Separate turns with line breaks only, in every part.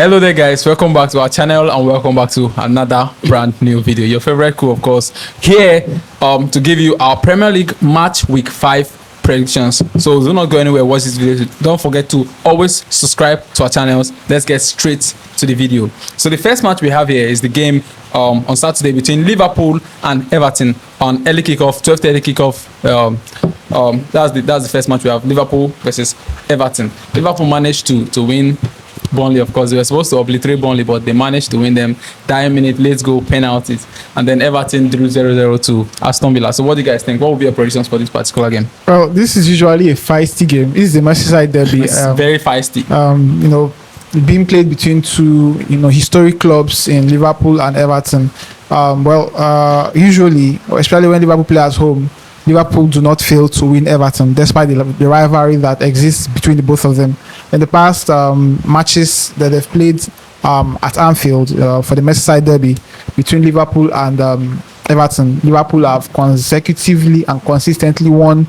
Hello there guys, welcome back to our channel and welcome back to another brand new video. Your favorite crew, of course, here to give you our Premier League match week 5 predictions. So do not go anywhere, watch this video. Don't forget to always subscribe to our channels. Let's get straight to the video. So the first match we have here is the game on Saturday between Liverpool and Everton on early kickoff, 12:30 kickoff. That's the first match we have, Liverpool versus Everton. Liverpool managed to win Burnley. Of course, they were supposed to obliterate Burnley, but they managed to win them. 9-minute let's go penalties, and then Everton drew 0-0 to Aston Villa. So what do you guys think? What will be your predictions for this particular game?
Well, this is usually a feisty game. This is the Merseyside derby.
It's very feisty.
Being played between two historic clubs in Liverpool and Everton. Usually, especially when Liverpool play at home, Liverpool do not fail to win Everton, despite the rivalry that exists between the both of them. In the past matches that they've played at Anfield for the Merseyside derby between Liverpool and Everton, Liverpool have consecutively and consistently won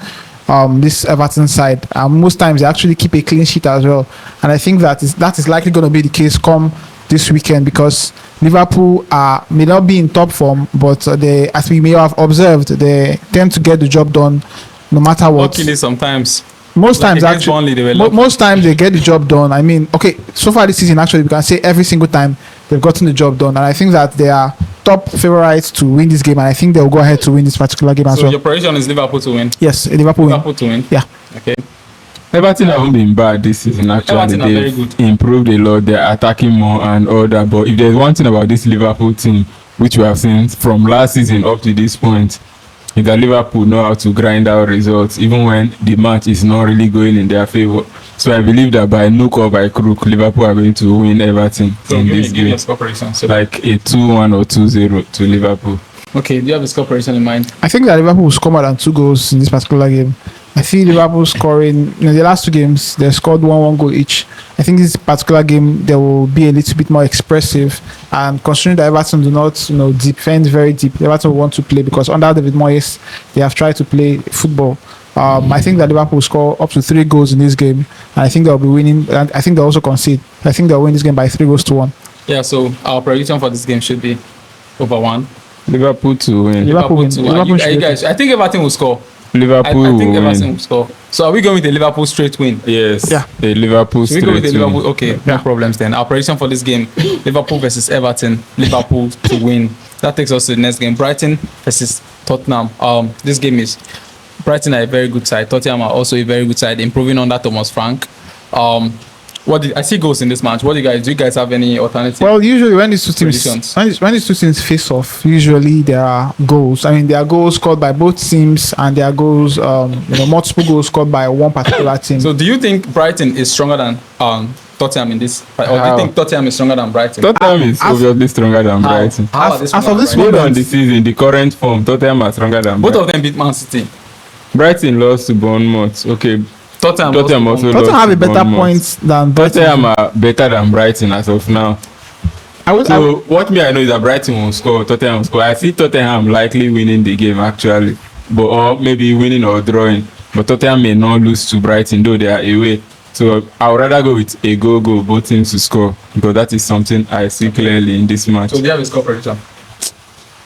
this Everton side. Most times they actually keep a clean sheet as well. And I think that is likely going to be the case come this weekend, because Liverpool may not be in top form, but they, as we may have observed, they tend to get the job done no matter what.
Luckily, sometimes.
Most times, actually, most times they get the job done. I mean, okay, so far this season, actually, we can say every single time they've gotten the job done, and I think that they are top favorites to win this game, and I think they'll go ahead to win this particular game as well.
So your prediction is Liverpool to win?
Yes, Liverpool
to win.
Yeah.
Okay.
Everton haven't been bad this season. Actually, they've improved a lot. They're attacking more and all that. But if there's one thing about this Liverpool team, which we have seen from last season up to this point, is that Liverpool know how to grind out results, even when the match is not really going in their favor. So I believe that by nook or by crook, Liverpool are going to win Everton in this game.
Score prediction. So
like a 2-1 or 2-0 to Liverpool.
Okay, do you have a score prediction in mind?
I think that Liverpool will score more than 2 goals in this particular game. I see Liverpool scoring, in the last 2 games, they scored 1 goal each. I think this particular game, they will be a little bit more expressive. And considering that Everton do not, defend very deep, Everton will want to play, because under David Moyes, they have tried to play football. I think that Liverpool will score up to 3 goals in this game. And I think they'll be winning, and I think they'll also concede. I think they'll win this game by 3-1.
Yeah, so our prediction for this game should be over 1.
Liverpool to win.
Liverpool to win. You guys, I think Everton will score.
Liverpool
I think Everton will score. So are we going with the Liverpool straight win?
Yes.
Yeah.
The Liverpool straight win.
We go with the Liverpool. Okay, no problems then. Our prediction for this game: Liverpool versus Everton. Liverpool to win. That takes us to the next game: Brighton versus Tottenham. This game is Brighton are a very good side. Tottenham are also a very good side, improving under Thomas Frank. I see goals in this match. What do you guys have any alternative?
Well, usually when these two teams face off, usually there are goals. I mean, there are goals scored by both teams, and there are goals, multiple goals scored by one particular team.
So, do you think Brighton is stronger than Tottenham in this, or do you think Tottenham is stronger than Brighton?
Tottenham is obviously stronger than Brighton.
As of this
moment,
moment,
on the season, the current form, Tottenham are stronger than
both of them beat Man City.
Brighton lost to Bournemouth. Okay.
Tottenham
have a better points than Brighton.
Tottenham are better than Brighton as of now. What I know is that Brighton will score, Tottenham will score. I see Tottenham likely winning the game actually, or maybe winning or drawing. But Tottenham may not lose to Brighton, though they are away. So I would rather go with a goal, both teams to score, because that is something I see clearly in this match.
So do you have a score prediction?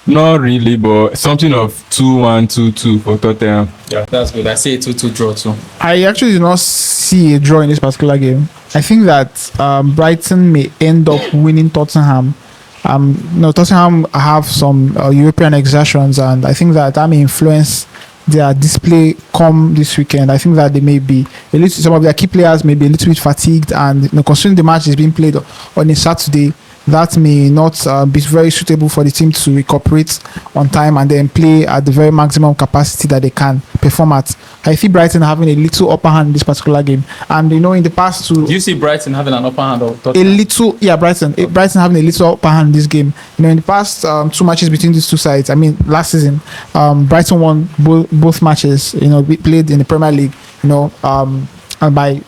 Not really, but something of 2-1, 2-2 for Tottenham.
Yeah, that's good. I see a 2-2 draw too.
I actually do not see a draw in this particular game. I think that Brighton may end up winning Tottenham. Tottenham have some European exertions, and I think that may influence their display come this weekend. I think that they may be some of their key players may be a little bit fatigued, and considering the match is being played on a Saturday, that may not be very suitable for the team to recuperate on time and then play at the very maximum capacity that they can perform at. I see Brighton having a little upper hand in this particular game. And in the past two...
Do you see Brighton having an upper hand?
Brighton having a little upper hand in this game. In the past 2 matches between these two sides, I mean, last season, Brighton won both matches, played in the Premier League, and by...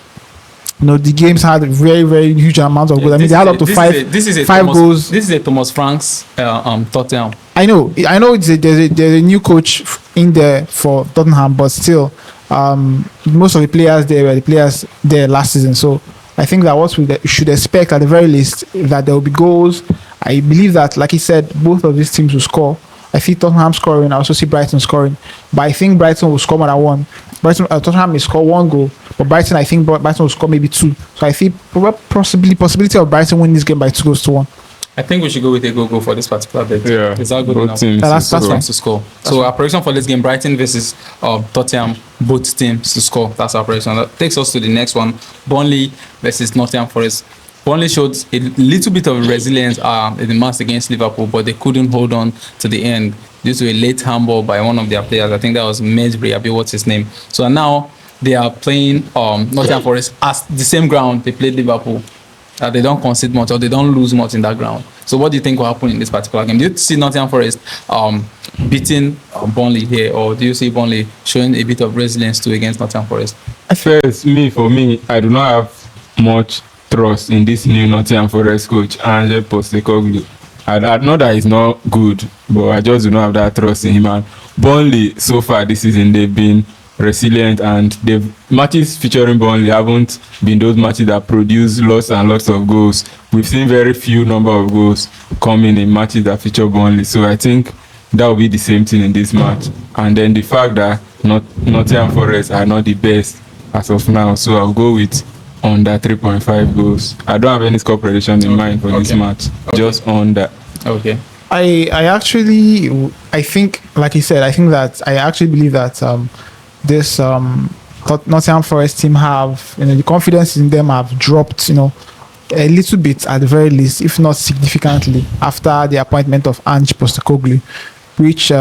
the games had a very, very huge amount of goals. I mean, they had up to 5 goals.
This is a Thomas Frank's Tottenham.
I know. There's a new coach in there for Tottenham, but still, most of the players there were the players there last season. So I think that what we should expect at the very least that there will be goals. I believe that, like he said, both of these teams will score. I see Tottenham scoring. I also see Brighton scoring, but I think Brighton will score more than one. Tottenham may score one goal, but Brighton, I think Brighton will score maybe two. So I see possibility of Brighton winning this game by 2-1.
I think we should go with a goal for this particular bet.
Yeah,
is that good enough?
That's
fine to score. So our prediction for this game: Brighton versus Tottenham, both teams to score. That's our prediction. That takes us to the next one: Burnley versus Nottingham Forest. Burnley showed a little bit of resilience in the match against Liverpool, but they couldn't hold on to the end due to a late handball by one of their players. I think that was Matchday, what's his name. So now they are playing Nottingham Forest as the same ground they played Liverpool. They don't concede much or they don't lose much in that ground. So what do you think will happen in this particular game? Do you see Nottingham Forest beating Burnley here, or do you see Burnley showing a bit of resilience too against Nottingham Forest?
First, for me, I do not have much trust in this new Nottingham Forest coach, Ange Postecoglou. I know that he's not good, but I just do not have that trust in him. And Burnley, so far this season, they've been resilient, and the matches featuring Burnley haven't been those matches that produce lots and lots of goals. We've seen very few number of goals coming in matches that feature Burnley. So I think that will be the same thing in this match. And then the fact that Nottingham Forest are not the best as of now, so I'll go with under 3.5 goals. I don't have any score prediction in mind for this match. Just on that.
Okay.
I think, like he said, I actually believe that this Nottingham Forest team have, the confidence in them have dropped, a little bit at the very least, if not significantly, after the appointment of Ange Postecoglou, which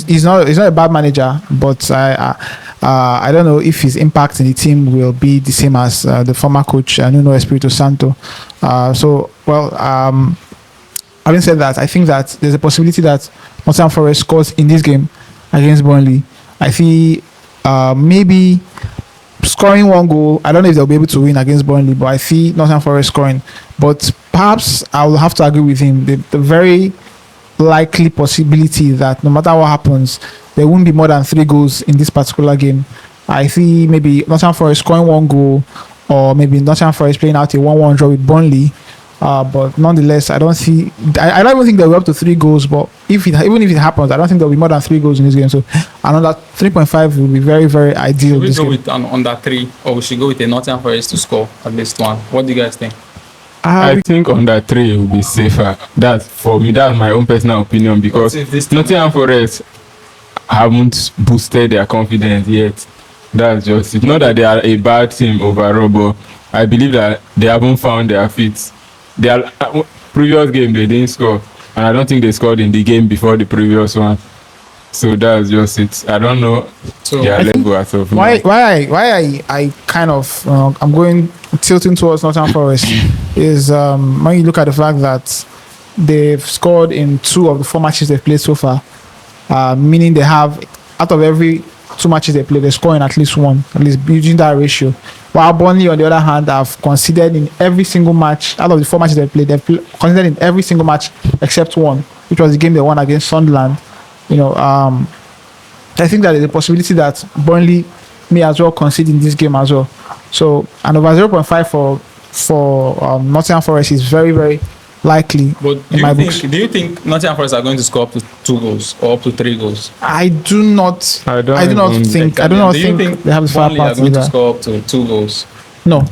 he's not a bad manager, but I don't know if his impact in the team will be the same as the former coach Nuno Espirito Santo. Having said that, I think that there's a possibility that Nottingham Forest scores in this game against Burnley. I see maybe scoring one goal. I don't know if they'll be able to win against Burnley, but I see Nottingham Forest scoring. But perhaps I will have to agree with him. The very likely possibility that no matter what happens, there won't be more than 3 goals in this particular game. I see maybe Nottingham Forest scoring 1 goal, or maybe Nottingham Forest playing out a 1-1 draw with Burnley. But nonetheless, I don't even think they'll be up to 3 goals. But even if it happens, I don't think there'll be more than 3 goals in this game. So another 3.5 will be very, very ideal.
Should we go with under 3, or we should go with a Nottingham Forest to score at least 1? What do you guys think?
I think under 3 will be safer. That's for me. That's my own personal opinion, because Nottingham Forest haven't boosted their confidence yet. That's just it. Not that they are a bad team overall, but I believe that they haven't found their feet. Their previous game they didn't score, and I don't think they scored in the game before the previous one. So that's just it. I don't know their level as of now.
Why I kind of I'm going tilting towards Nottingham Forest is when you look at the fact that they've scored in 2 of the 4 matches they've played so far, meaning they have, out of every 2 matches they play, they're scoring at least 1, at least using that ratio. While Burnley, on the other hand, have conceded in every single match. Out of the 4 matches they've played, conceded in every single match except 1, which was the game they won against Sunderland. I think that there's a possibility that Burnley may as well concede in this game as well. So, and over 0.5 for Nottingham Forest is very, very likely.
But do you think Nottingham Forest are going to score up to 2 goals or up to 3 goals?
I do not think they have the firepower
to score up to 2 goals.
No.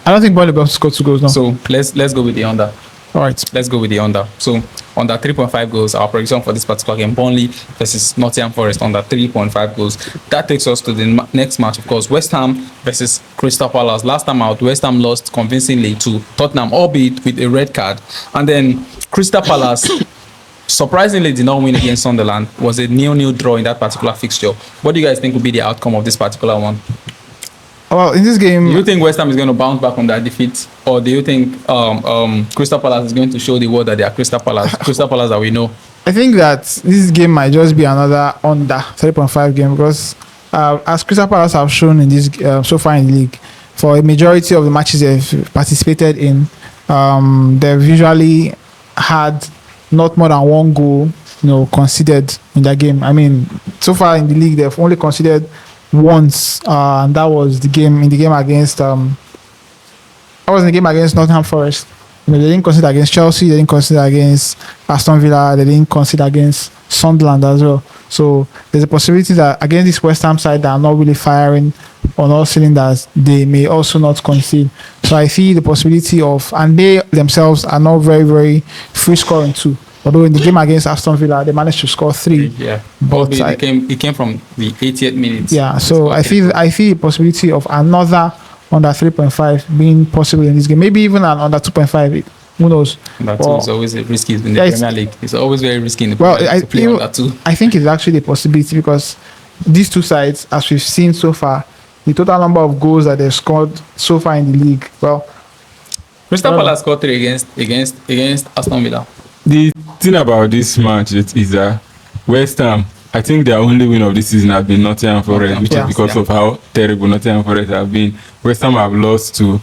I don't think Burnley will score 2 goals. No.
So let's go with the under.
All right.
Let's go with the under. So under 3.5 goals, our prediction for this particular game: Burnley versus Nottingham Forest under 3.5 goals. That takes us to the next match, of course, West Ham versus Crystal Palace. Last time out, West Ham lost convincingly to Tottenham, albeit with a red card. And then Crystal Palace surprisingly did not win against Sunderland. It was a 0-0 draw in that particular fixture. What do you guys think will be the outcome of this particular one?
Well, in this game,
do you think West Ham is going to bounce back on that defeat, or do you think Crystal Palace is going to show the world that they are Crystal Palace that we know?
I think that this game might just be another under 3.5 game, because as Crystal Palace have shown in this so far in the league, for a majority of the matches they've participated in, they've usually had not more than 1 goal conceded in that game. I mean, so far in the league, they've only conceded once, and that was the game against Nottingham Forest. You know, they didn't consider against Chelsea, they didn't consider against Aston Villa, they didn't consider against Sunderland as well. So there's a possibility that against this West Ham side that are not really firing on all cylinders, they may also not concede. So I see the possibility of, and they themselves are not very, very free scoring too. Although in the game against Aston Villa, they managed to score 3.
Yeah,
but
it came from the 88th minute.
Yeah, so I feel the possibility of another under 3.5 being possible in this game. Maybe even an under 2.5. Who knows?
Under 2 is always risky in the Premier League. It's always very risky in the Premier League to play under 2.
I think it's actually a possibility because these two sides, as we've seen so far, the total number of goals that they've scored so far in the league, well,
Crystal Palace scored 3 against Aston Villa.
The thing about this match is that West Ham, I think their only win of this season has been Nottingham Forest, which is because of how terrible Nottingham Forest have been. West Ham have lost to,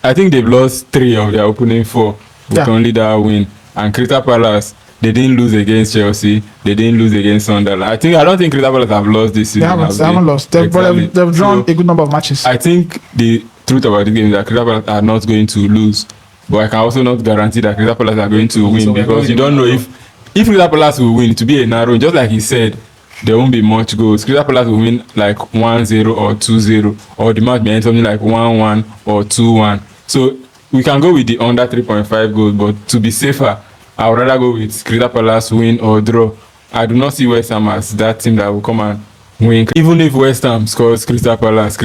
I think they've lost 3 of their opening 4 with only that win. And Crystal Palace, they didn't lose against Chelsea, they didn't lose against Sunderland. I don't think Crystal Palace have lost this season.
They haven't lost. They've drawn a good number of matches.
I think the truth about this game is that Crystal Palace are not going to lose. But I can also not guarantee that Crystal Palace are going to win because you don't know if Crystal Palace will win, to be a narrow, just like he said, there won't be much goals. Crystal Palace will win like 1-0 or 2-0, or the match may end something like 1-1 or 2-1. So we can go with the under 3.5 goals, but to be safer, I would rather go with Crystal Palace win or draw. I do not see West Ham as that team that will come and win. Even if West Ham scores Crystal Palace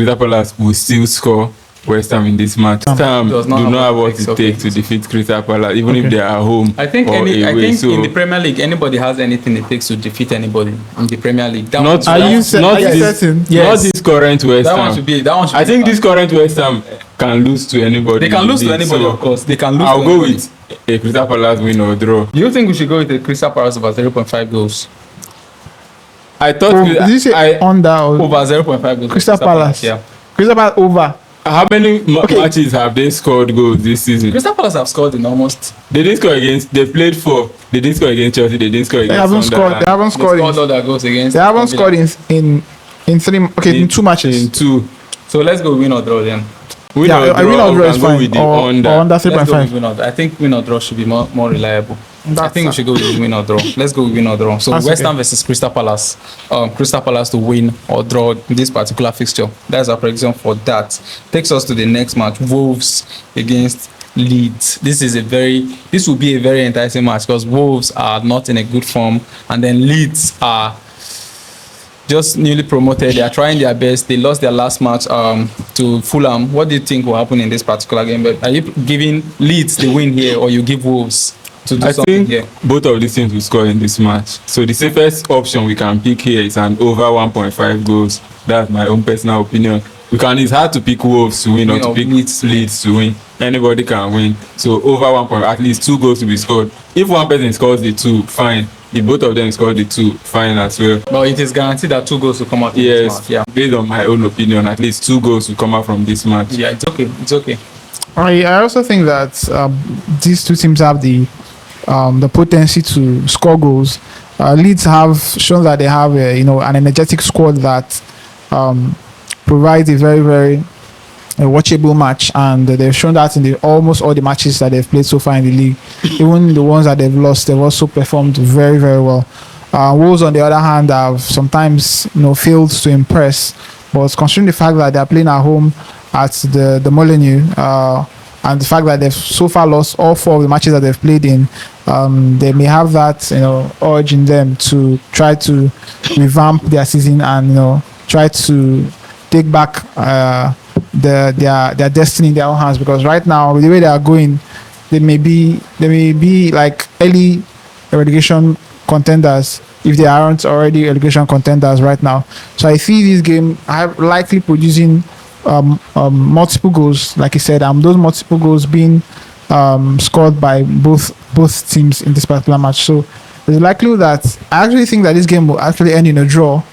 will still score West Ham in this match. West Ham do not have what it takes to defeat Crystal Palace, even if they are home.
I think in the Premier League, anybody has anything it takes to defeat anybody in the Premier League.
Not this current West Ham. I think this current West Ham can lose to anybody.
They can lose to anybody, of course. They can lose.
I'll go with a Crystal Palace win or draw.
Do you think we should go with a Crystal Palace over 0.5 goals?
I thought
did you say under or
over 0.5 goals?
Crystal Palace.
Yeah.
Crystal Palace over.
How many matches have they scored goals this season?
Crystal Palace have scored in almost.
They didn't score against. They played 4. They didn't score against Chelsea. They didn't score against.
They haven't scored
all their goals against.
They haven't scored in 3. Okay, in 2 matches.
In 2.
So let's go win or draw then.
Win or draw is fine. Or under 3.5.
I think win or draw should be more reliable. I think we should go with win or draw. Let's go with win or draw. So West Ham versus Crystal Palace. Crystal Palace to win or draw this particular fixture. That's our prediction for that. Takes us to the next match. Wolves against Leeds. This will be a very enticing match because Wolves are not in a good form, and then Leeds are just newly promoted. They are trying their best. They lost their last match to Fulham. What do you think will happen in this particular game? But are you giving Leeds the win here, or you give Wolves? I think
both of these teams will score in this match. So the safest option we can pick here is an over 1.5 goals. That's my own personal opinion. It's hard to pick Wolves to win or to pick Leeds to win. Anybody can win. So over 1. At least 2 goals to be scored. If one person scores the 2, fine. If both of them score the 2, fine as well.
But it is guaranteed that 2 goals will come out.
Yes,
this match. Yeah.
Based on my own opinion, at least 2 goals will come out from this match.
Yeah, it's okay. It's okay.
I also think that these two teams have the potency to score goals. Leeds have shown that they have an energetic squad that provides a very, very watchable match, and they've shown that in almost all the matches that they've played so far in the league. Even the ones that they've lost, they've also performed very, very well. Wolves, on the other hand, have sometimes failed to impress, but considering the fact that they're playing at home at the Molineux, and the fact that they've so far lost all 4 of the matches that they've played in, they may have that urge in them to try to revamp their season and try to take back their destiny in their own hands, because right now the way they are going, they may be like early relegation contenders if they aren't already relegation contenders right now. So I see this game likely producing multiple goals, like I said, those multiple goals being scored by both teams in this particular match. So there's likelihood that I actually think that this game will actually end in a draw.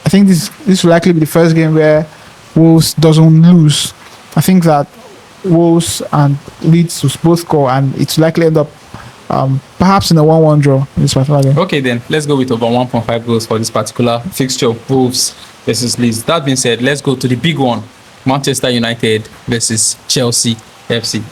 I think this will likely be the first game where Wolves doesn't lose. I think that Wolves and Leeds will both score, and it's likely end up perhaps in a 1-1 draw in this particular game.
Okay, then let's go with over 1.5 goals for this particular fixture. Wolves versus Leeds. That being said, let's go to the big one. Manchester United versus Chelsea FC.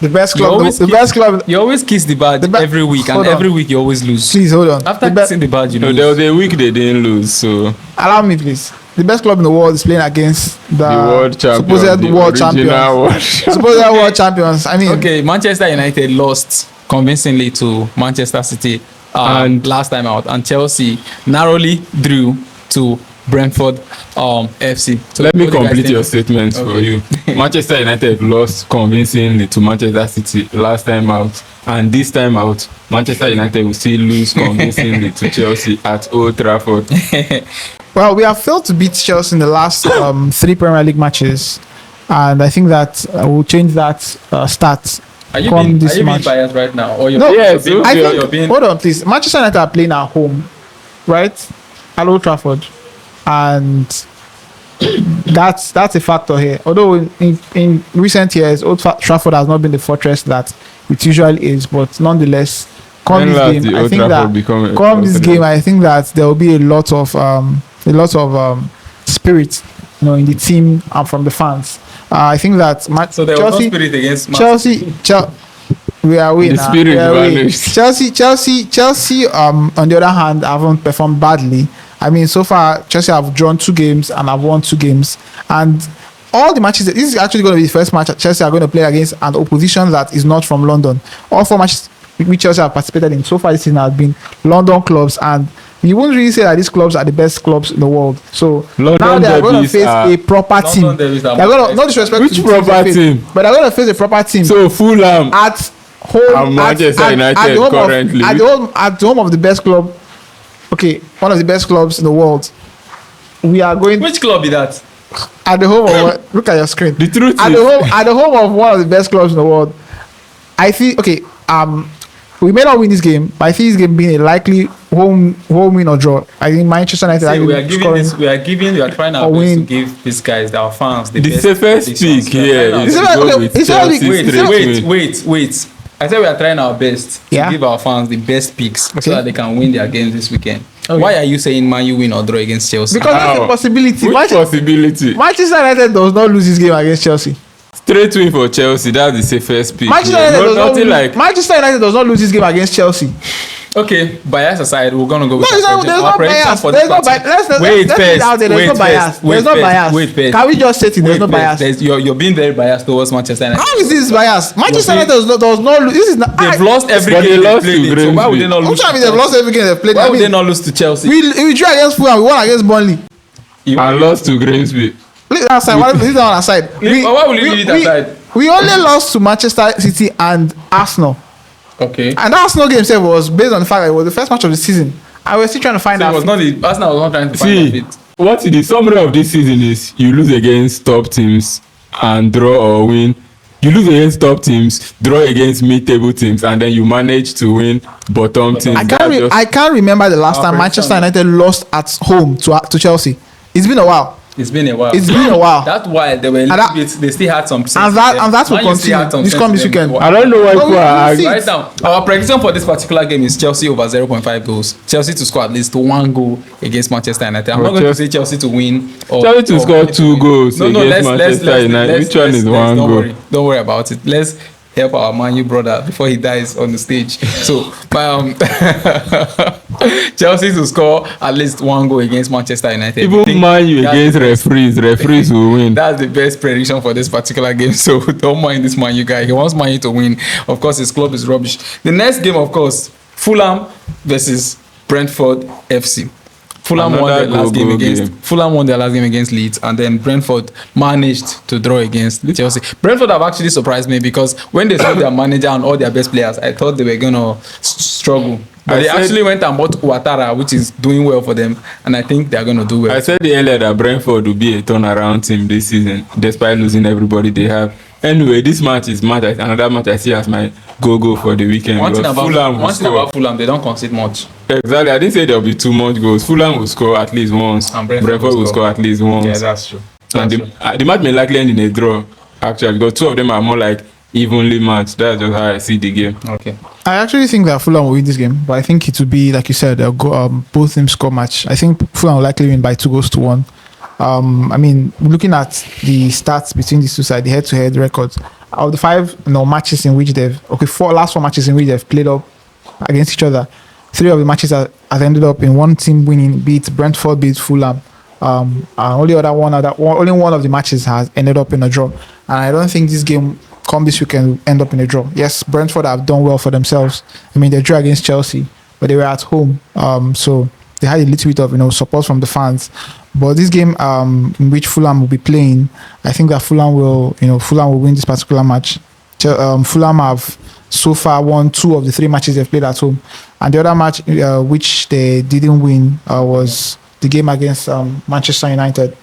The best club.
You always kiss the badge every week, and every week you always lose.
Please hold on.
After kissing the badge, you lose.
There was a week they didn't lose, so
allow me, please. The best club in the world is playing against the
world champions,
supposed world champions. Supposed world champions. I mean,
okay, Manchester United lost convincingly to Manchester City and last time out, and Chelsea narrowly drew to Brentford FC. So
let me complete your statement for you. Manchester United lost convincingly to Manchester City last time out, and this time out, Manchester United will still lose convincingly to Chelsea at Old Trafford.
Well, we have failed to beat Chelsea in the last 3 Premier League matches, and I think that we'll change that stat.
Are you being biased right now? Or
no, yes. Hold on, please. Manchester United are playing at home, right? At Old Trafford. And that's a factor here. Although in recent years, Old Trafford has not been the fortress that it usually is, but nonetheless, come this game, I think that there will be a lot of spirit, in the team and from the fans. I think that
so there was no spirit against
Chelsea. We are winning. Chelsea. On the other hand, haven't performed badly. I mean, so far, Chelsea have drawn 2 games and have won 2 games. And all the matches, this is actually going to be the first match Chelsea are going to play against an opposition that is not from London. All 4 matches which Chelsea have participated in so far this season have been London clubs. And you won't really say that these clubs are the best clubs in the world. So now they are going to face a proper team. They're going to, no disrespect
which to proper team?
But they're going to face a proper team.
So Fulham
at home,
and Manchester United currently.
At the home of the best club. Okay, one of the best clubs in the world. We are going.
Which club is that?
At the home of look at your screen.
The truth
at the home of one of the best clubs in the world. I think we may not win this game, but I see this game being a likely home win or draw. I think Manchester United.
We are trying our best to give these guys, our fans, the best
safest pick here.
Wait. I said we are trying our best to give our fans the best picks so that they can win their games this weekend. Okay. Why are you saying Man U win or draw against Chelsea?
Because that's a possibility.
Which possibility?
Manchester United does not lose this game against Chelsea.
Straight win for Chelsea. That's the safest pick.
Manchester United does not lose this game against Chelsea.
Okay, bias aside, we're gonna go with
there's no bias. There's no bias. There's no bias.
Wait first.
Can we just say there's no bias?
You're being very biased towards Manchester United.
How is this bias? Manchester United does not lose. This is not.
They've lost every game they played. So why would they not lose?
They've lost every game they played.
Why would they not lose to Chelsea?
We drew against Fulham. We won against Burnley.
And lost to Grimsby.
Leave that aside. Leave that aside.
Why will you leave it aside?
We only lost to Manchester City and Arsenal.
Okay.
And that Arsenal game itself was based on the fact that it was the first match of the season. I was still trying to find out.
Arsenal was not trying to find out.
What the summary of this season is: you lose against top teams and draw or win. You lose against top teams, draw against mid-table teams, and then you manage to win bottom teams.
I can't remember the last time Manchester United lost at home to Chelsea. It's been a while.
It's been a while. That while they were they still had some sense.
And that will continue. This coming weekend.
I don't know why people are
right now. Our prediction for this particular game is Chelsea over 0.5 goals. Chelsea to score at least 1 goal against Manchester United. I'm not going to say Chelsea to win.
Chelsea to score 2 goals against Manchester United. Which one is 1 goal?
Don't worry about it. Let's help our Man U brother before he dies on the stage. So, Chelsea to score at least 1 goal against Manchester United.
Even Man U against referees will win.
That's the best prediction for this particular game. So don't mind this Man U guy. He wants Man U to win. Of course, his club is rubbish. The next game, of course, Fulham versus Brentford FC. Fulham won their last game against Leeds, and then Brentford managed to draw against Chelsea. Brentford have actually surprised me because when they saw their manager and all their best players, I thought they were gonna struggle. But they actually went and bought Ouattara, which is doing well for them, and I think they are gonna do well.
I said earlier that Brentford will be a turnaround team this season, despite losing everybody they have. Anyway, this match is another match I see as my go for the weekend.
One thing about Fulham, they don't concede much.
Exactly. I didn't say there will be too much goals. Fulham will score at least once. And Brentford will score at least once.
Yeah, that's true.
The match may likely end in a draw, actually, because 2 of them are more like evenly matched. That's just how I see the game.
Okay.
I actually think that Fulham will win this game, but I think it will be, like you said, both teams score match. I think Fulham will likely win by 2-1. I mean, looking at the stats between these two sides, the head-to-head records, out of the 5 matches in which last 4 matches in which they've played up against each other, 3 of the matches have ended up in one team winning, be it Brentford, be it Fulham. Only one of the matches has ended up in a draw, and I don't think this game come this weekend will end up in a draw. Yes, Brentford have done well for themselves. I mean, they drew against Chelsea, but they were at home, so they had a little bit of support from the fans. But this game, in which Fulham will be playing, I think that Fulham will win this particular match. Fulham have so far won 2 of the 3 matches they've played at home, and the other match which they didn't win was the game against Manchester United.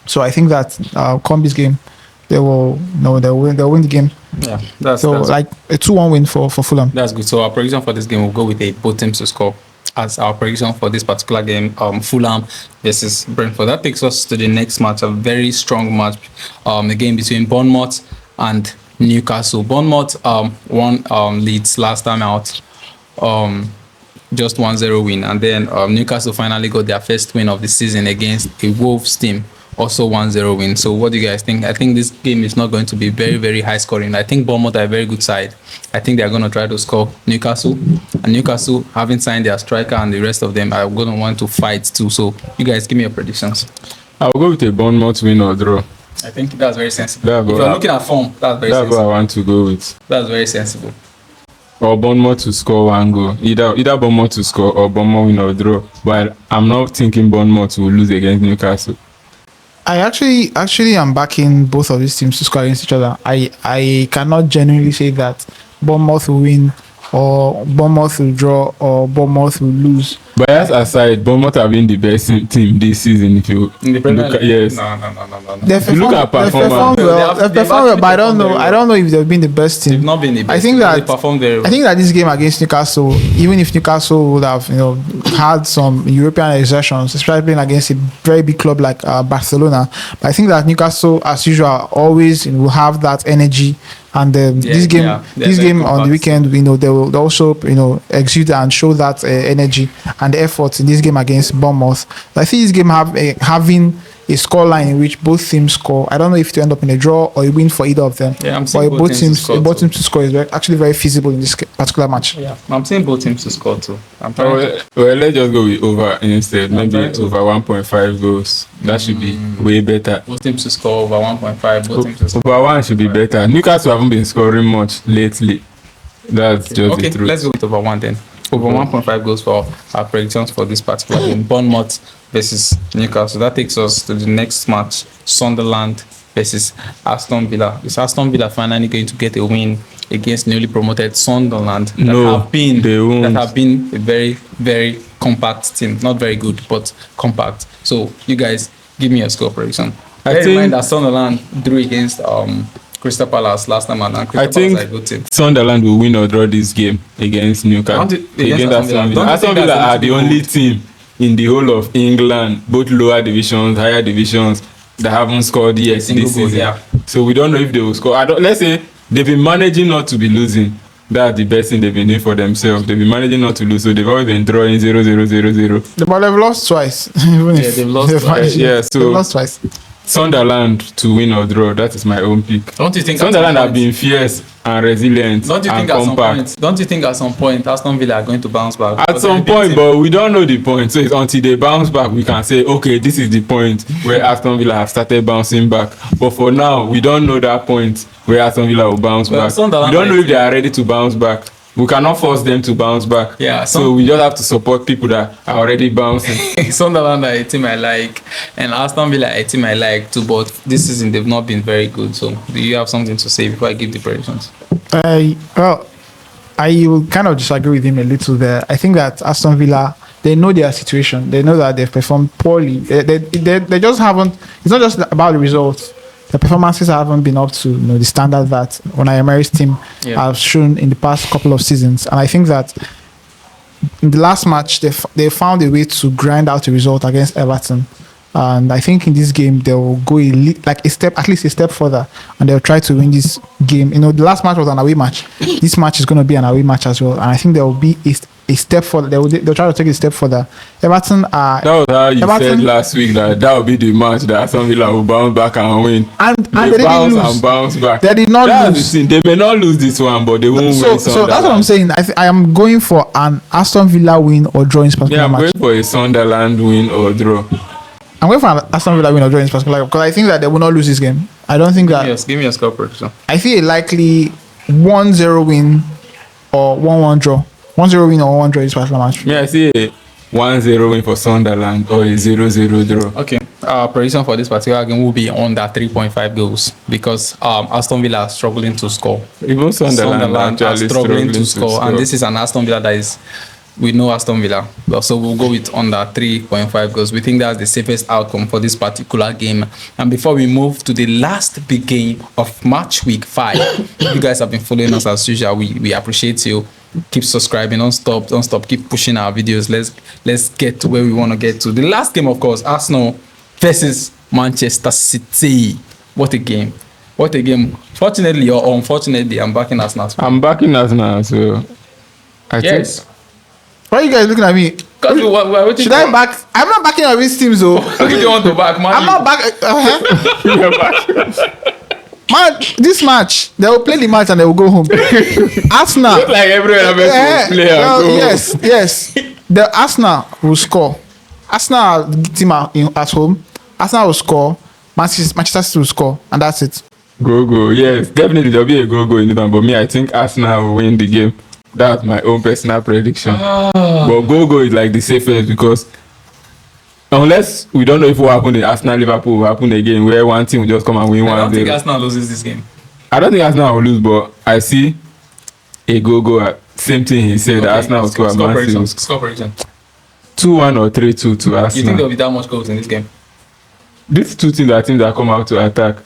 So I think that come this game, they'll win the game.
Yeah,
that's like a 2-1 win for Fulham.
That's good. So our prediction for this game will go with both teams to score as our prediction for this particular game. Fulham versus Brentford. That takes us to the next match, a very strong match. The game between Bournemouth and Newcastle. Bournemouth won Leeds last time out, just 1-0 win, and then Newcastle finally got their first win of the season against a Wolves team, also 1-0 win. So what do you guys think? I think this game is not going to be very, very high scoring. I think Bournemouth are a very good side. I think they are going to try to score Newcastle, and Newcastle, having signed their striker and the rest of them, are going to want to fight too. So you guys give me your predictions.
I'll go with a Bournemouth win or draw.
I think that's very sensible. If you're looking at form, that's very sensible.
That's what I want to go with.
That's very sensible.
Or Bournemouth to score 1 goal. Either Bournemouth to score or Bournemouth win or draw. But I'm not thinking Bournemouth will lose against Newcastle.
I actually am backing both of these teams to score against each other. I cannot genuinely say that Bournemouth will win or Bournemouth will draw or Bournemouth will lose.
Bias aside, Bournemouth have been the best team this season. If you
look at,
yes,
no.
If you look at performance,
they've performed well, but I don't know if they've been the best team.
They've not been the best.
I think that
they performed very well.
I think that this game against Newcastle, even if Newcastle would have had some European exertions, especially playing against a very big club like Barcelona, but I think that Newcastle, as usual, always will have that energy. And this game on the weekend, they will also exude and show that energy and the effort in this game against Bournemouth. I think this game having a scoreline in which both teams score. I don't know if it will end up in a draw or a win for either of them.
Yeah, I'm saying both teams
to score is actually very feasible in this particular match.
Yeah, I'm saying both teams to score too.
Well, let's just go with over instead. Maybe over 1.5 goals. That should be way better.
Both teams to score over 1.5. Both teams to score
over 1 should be better. Newcastle haven't been scoring much lately. That's just the truth.
Let's go with over 1 then. Over 1.5 goals for our predictions for this particular game. Bournemouth versus Newcastle. That takes us to the next match. Sunderland versus Aston Villa. Is Aston Villa finally going to get a win against newly promoted Sunderland that have been a very, very compact team? Not very good, but compact. So you guys give me a score prediction. I think that Sunderland drew against Crystal Palace last time, and Crystal Palace are a good team.
Sunderland will win or draw this game against Newcastle. Aston Villa are the only team in the whole of England, both lower divisions, higher divisions, that haven't scored yet this season. Yeah. So we don't know if they will score. Let's say they've been managing not to be losing. That's the best thing they've been doing for themselves. They've been managing not to lose, so they've always been drawing 0-0-0-0.
But they've lost twice.
They've lost twice.
So
they've lost twice.
Sunderland to win or draw. That is my own pick.
Don't you think
Sunderland have been fierce and resilient and compact?
Don't you think at some point Aston Villa are going to bounce back?
At some point, but we don't know the point. So it's until they bounce back we can say, okay, this is the point where Aston Villa have started bouncing back. But for now, we don't know that point where Aston Villa will bounce back. We don't know if they are ready to bounce back. We cannot force them to bounce back. Yeah, so we just have to support people that are already bouncing.
Sunderland are a team I like, and Aston Villa are a team I like too, but this season they've not been very good. So do you have something to say before I give the predictions?
Well, I will kind of disagree with him a little there. I think that Aston Villa, they know their situation. They know that they've performed poorly. They just haven't. It's not just about the results. The performances haven't been up to the standard that Unai Emery's team have shown in the past couple of seasons. And I think that in the last match, they found a way to grind out a result against Everton. and I think in this game they will go at least a step further, and they'll try to win this game. You know, the last match was an away match. This match is going to be an away match as well, and I think there will be a step further. They'll try to take a step further. Everton are.
That was how you said last week that would be the match that Aston Villa will bounce back and win.
And they didn't lose.
And bounce back.
They did not lose.
They may not lose this one, but they won't win.
So that's what I'm saying. I am going for an Aston Villa win or draw in this particular match.
I'm going for a Sunderland win or draw.
I'm going for an Aston Villa win or draw in this particular because I think that they will not lose this game. I don't think that.
Yes, give me a score prediction.
I feel a likely 1-0 win or 1-1 draw. 1-0 win or 1 draw in this particular match.
Yeah, I see a 1-0 win for Sunderland or a 0-0 draw.
Okay. Our prediction for this particular game will be under 3.5 goals because Aston Villa are struggling to score.
Even Sunderland
are struggling to score, and this is an Aston Villa that is. We know Aston Villa, so we'll go with under 3.5 goals. We think that's the safest outcome for this particular game. And before we move to the last big game of match week 5, you guys have been following us as usual. We appreciate you. Keep subscribing, don't stop, keep pushing our videos. Let's get to where we want to get to. The last game, of course, Arsenal versus Manchester City. What a game. Fortunately or unfortunately, I'm backing Arsenal.
I'm backing Arsenal, so
yes.
Why are you guys looking at me? Should I back? I'm not backing our risk teams, though.
Who do you want to back, man?
I'm not back.
You're back.
Man, this match, they will play the match and they will go home. Arsenal.
Just like every other player.
Yes. The Arsenal will score. Arsenal team at home. Arsenal will score. Manchester City will score, and that's it.
Go. Yes, definitely there'll be a go in it, but me, I think Arsenal will win the game. That's my own personal prediction. But go is like the safest because unless we don't know if what happened in Arsenal Liverpool will happen again where one team will just come and win 1-0.
I don't think Arsenal loses this game.
I don't think Arsenal will lose, but I see a go. Same thing he said. Okay. Arsenal will score.
Score prediction.
2-1 or 3-2 to Arsenal.
You think there will be that much goals in this game?
These two teams are teams that come out to attack.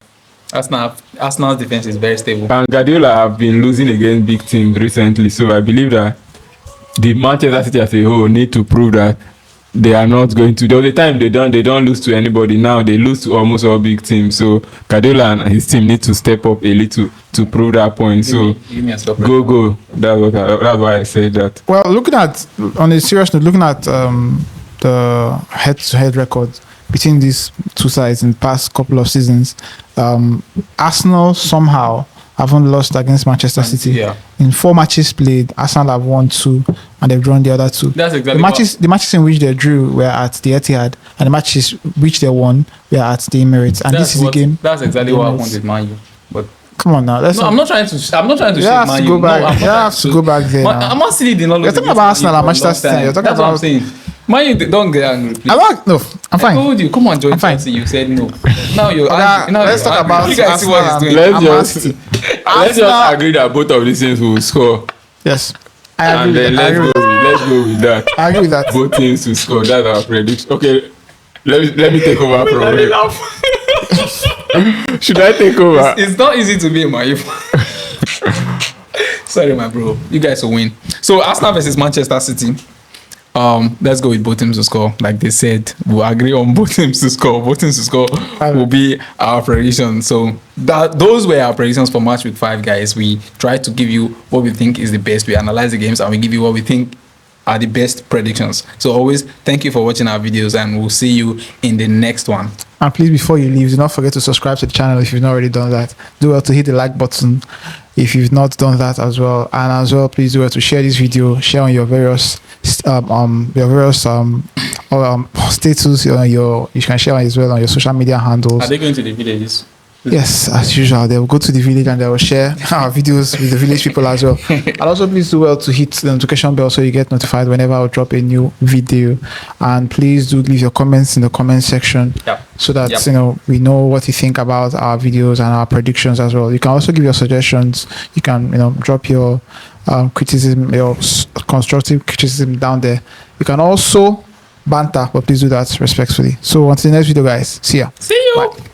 Arsenal's defense is very stable.
And Guardiola have been losing against big teams recently, so I believe that the Manchester City as a whole need to prove that they are not going to. There was a time they don't lose to anybody. Now they lose to almost all big teams. So Guardiola and his team need to step up a little to prove that point. So go. That's why I said that.
Well, on a serious note, looking at the head-to-head records between these two sides in the past couple of seasons, Arsenal somehow haven't lost against Manchester City.
Yeah.
In 4 matches played, Arsenal have won 2 and they've drawn the other 2.
That's exactly
the matches in which they drew were at the Etihad, and the matches which they won were at the Emirates. And this is the game.
That's exactly what I wanted, Man U. But
come on now.
I'm not trying to. You
have to go back. You have to go back there.
I'm not saying they not.
You're talking about Arsenal and Manchester City. You're talking
about. That's what I'm saying. Man, you don't get angry.
I'm fine.
I told you, come on, join.
I'm fine.
You said no. Now
let's talk about.
You guys see what he's doing.
Let's just agree that both of these teams will score.
Yes, I agree.
And then let's go with that.
I agree with that.
Both teams will score. That's our prediction. Okay, let me take over from here. Should I take over?
It's not easy to be a Man U. Sorry, my bro. You guys will win. So Arsenal versus Manchester City. Let's go with both teams to score. Like they said, we'll agree on both teams to score. Both teams to score will be our prediction. So those were our predictions for match week 5, guys. We try to give you what we think is the best. We analyze the games and we give you what we think are the best predictions. So always thank you for watching our videos, and we'll see you in the next one.
And please, before you leave, do not forget to subscribe to the channel if you've not already done that. Do well to hit the like button if you've not done that as well. And as well, please do well to share this video, share on your various status. You can share as well on your social media handles.
Are they going to the villages?
Yes, as usual, they will go to the village and they will share our videos with the village people as well. And also, please do well to hit the notification bell so you get notified whenever I drop a new video. And please do leave your comments in the comment section so that we know what you think about our videos and our predictions as well. You can also give your suggestions. You can drop your criticism, your constructive criticism down there. You can also banter, but please do that respectfully. So until the next video, guys. See ya.
See you.
Bye.